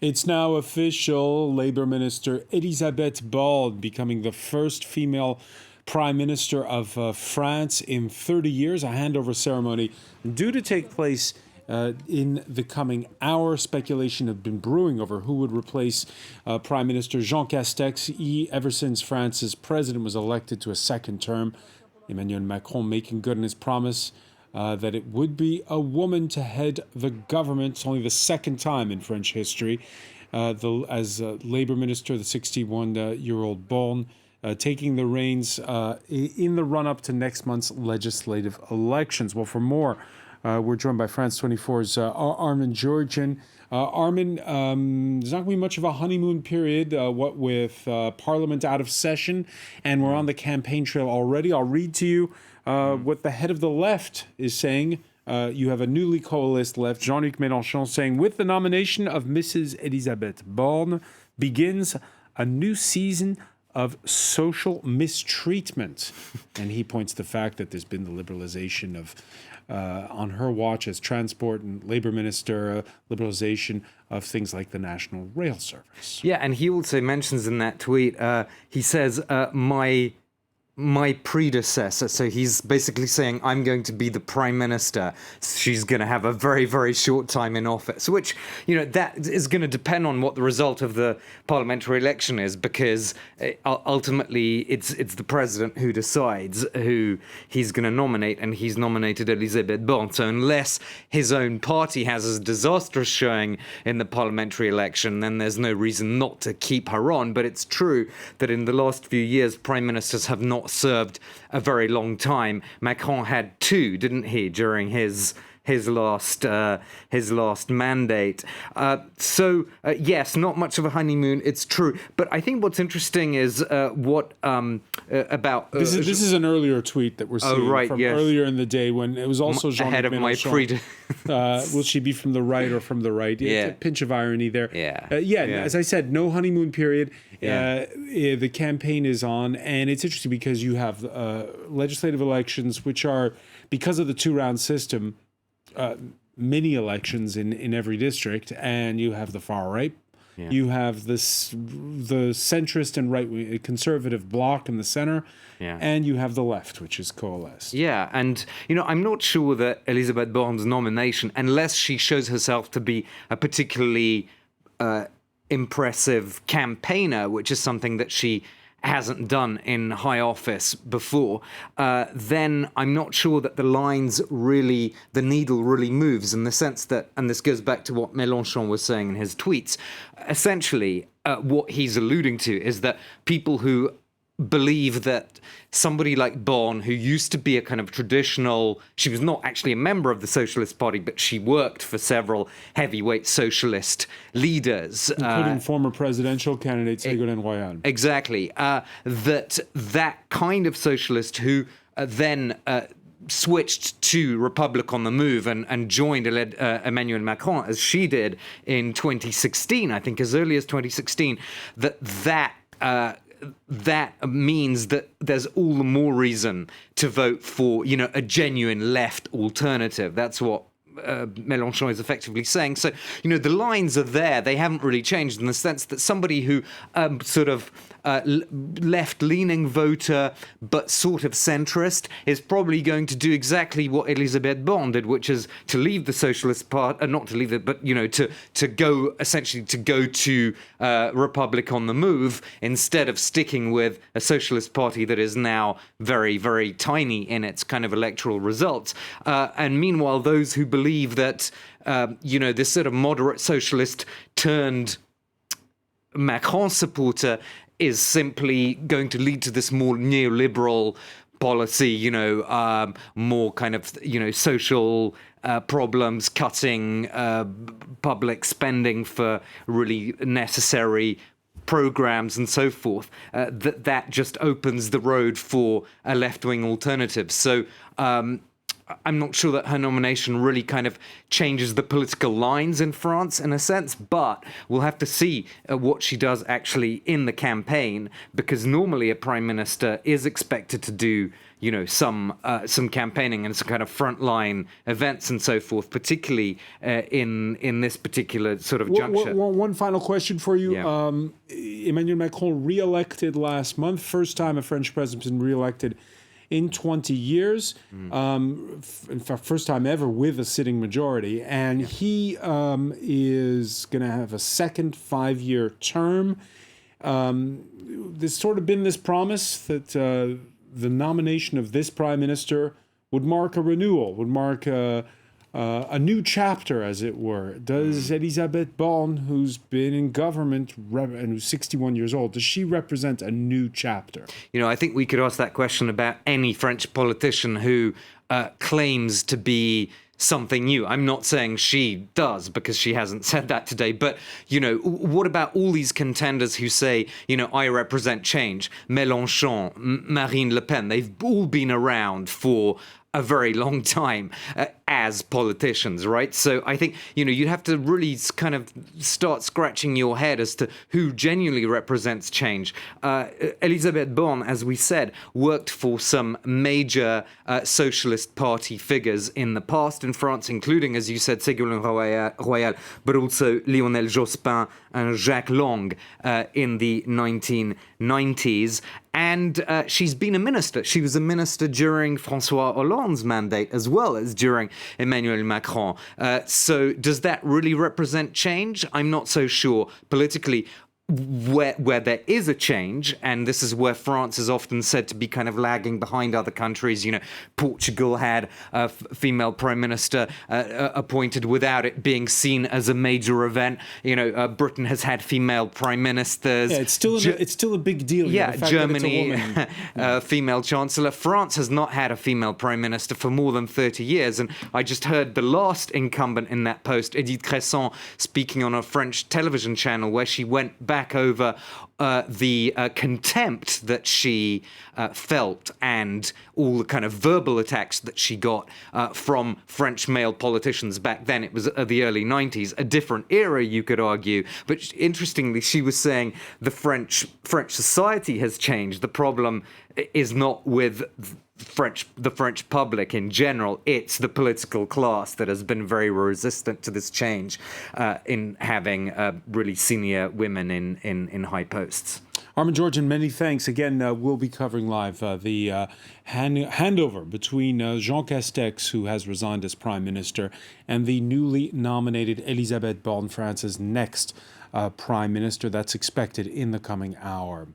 It's now official. Labour Minister Elisabeth Borne becoming the first female Prime Minister of France in 30 years. A handover ceremony due to take place in the coming hour. Speculation had been brewing over who would replace Prime Minister Jean Castex. Ever since France's president was elected to a second term, Emmanuel Macron making good on his promise that it would be a woman to head the government. It's only the second time in French history as Labour Minister, the 61-year-old Borne, taking the reins in the run-up to next month's legislative elections. Well, for more, we're joined by France 24's Armin Georgian. Armin, there's not going to be much of a honeymoon period, what with Parliament out of session, and we're on the campaign trail already. I'll read to you what the head of the left is saying. You have a newly coalesced left, Jean-Luc Mélenchon, saying, with the nomination of Mrs. Elisabeth Borne begins a new season of social mistreatment. And he points to the fact that there's been the liberalization of, on her watch as transport and Labour Minister, liberalization of things like the National Rail Service. Yeah, and he also mentions in that tweet, he says, my predecessor. So he's basically saying, I'm going to be the Prime Minister. She's going to have a very, very short time in office, which, that is going to depend on what the result of the parliamentary election is, because ultimately it's the president who decides who he's going to nominate, and he's nominated Elisabeth Borne. So unless his own party has a disastrous showing in the parliamentary election, then there's no reason not to keep her on. But it's true that in the last few years, prime ministers have not served a very long time. Macron had two, didn't he, during his last mandate. Yes, not much of a honeymoon. It's true, but I think what's interesting is what about this is an earlier tweet that we're seeing from earlier in the day when it was also Jean-Luc ahead of Mélenchon. Will she be from the right or from the right? Yeah, a pinch of irony there. As I said, no honeymoon period. The campaign is on, and it's interesting because you have legislative elections, which are, because of the two-round system, mini elections in every district, and you have the far right. You have the centrist and right conservative bloc in the center, and you have the left, which is coalesced. Yeah, and I'm not sure that Elisabeth Borne's nomination, unless she shows herself to be a particularly impressive campaigner, which is something that she hasn't done in high office before, then I'm not sure that the needle really moves, in the sense that, and this goes back to what Mélenchon was saying in his tweets, essentially what he's alluding to is that people who believe that somebody like Borne, who used to be a kind of traditional, she was not actually a member of the Socialist Party, but she worked for several heavyweight socialist leaders, including former presidential candidate Ségolène Royal. Exactly. That kind of socialist who then switched to Republic on the Move and joined Emmanuel Macron, as she did in 2016, I think as early as 2016, that means that there's all the more reason to vote for, a genuine left alternative. That's what Mélenchon is effectively saying. So, the lines are there. They haven't really changed, in the sense that somebody who left-leaning voter but sort of centrist is probably going to do exactly what Elisabeth Borne did, which is to leave the Socialist Party, not to leave it, but to go to Republic on the Move, instead of sticking with a Socialist Party that is now very, very tiny in its kind of electoral results. And meanwhile, those who believe that this sort of moderate socialist turned Macron supporter is simply going to lead to this more neoliberal policy, more kind of, social problems, cutting public spending for really necessary programs and so forth, that just opens the road for a left-wing alternative. So I'm not sure that her nomination really kind of changes the political lines in France in a sense, but we'll have to see what she does actually in the campaign, because normally a prime minister is expected to do, some campaigning and some kind of frontline events and so forth, particularly in this particular sort of juncture. One final question for you. Yeah. Emmanuel Macron re-elected last month, first time a French president has been re-elected in 20 years, in fact, first time ever with a sitting majority, and he is going to have a second 5-year term. There's sort of been this promise that the nomination of this prime minister would mark a renewal, would mark a new chapter, as it were. Does Elisabeth Borne, who's been in government and who's 61 years old, does she represent a new chapter? I think we could ask that question about any French politician who claims to be something new. I'm not saying she does, because she hasn't said that today. But, what about all these contenders who say, I represent change? Mélenchon, Marine Le Pen, they've all been around for a very long time as politicians, right? So I think, you'd have to really kind of start scratching your head as to who genuinely represents change. Elisabeth Borne, as we said, worked for some major socialist party figures in the past in France, including, as you said, Ségolène Royal, but also Lionel Jospin and Jacques Lang in the 1990s. And she's been a minister. She was a minister during François Hollande's mandate, as well as during Emmanuel Macron. So does that really represent change? I'm not so sure. Politically, where there is a change, and this is where France is often said to be kind of lagging behind other countries. Portugal had a female prime minister appointed without it being seen as a major event. Britain has had female prime ministers. Yeah, it's still a big deal. Yeah, Germany, female chancellor. France has not had a female prime minister for more than 30 years. And I just heard the last incumbent in that post, Edith Cresson, speaking on a French television channel, where she went back over the contempt that she felt and all the kind of verbal attacks that she got from French male politicians back then. It was the early 90s, a different era, you could argue. But interestingly, she was saying the French society has changed. The problem is not with the French public in general. It's the political class that has been very resistant to this change in having really senior women in high posts. Armin Georgian, many thanks. Again, we'll be covering live the handover between Jean Castex, who has resigned as Prime Minister, and the newly nominated Elisabeth Borne, France's next Prime Minister. That's expected in the coming hour.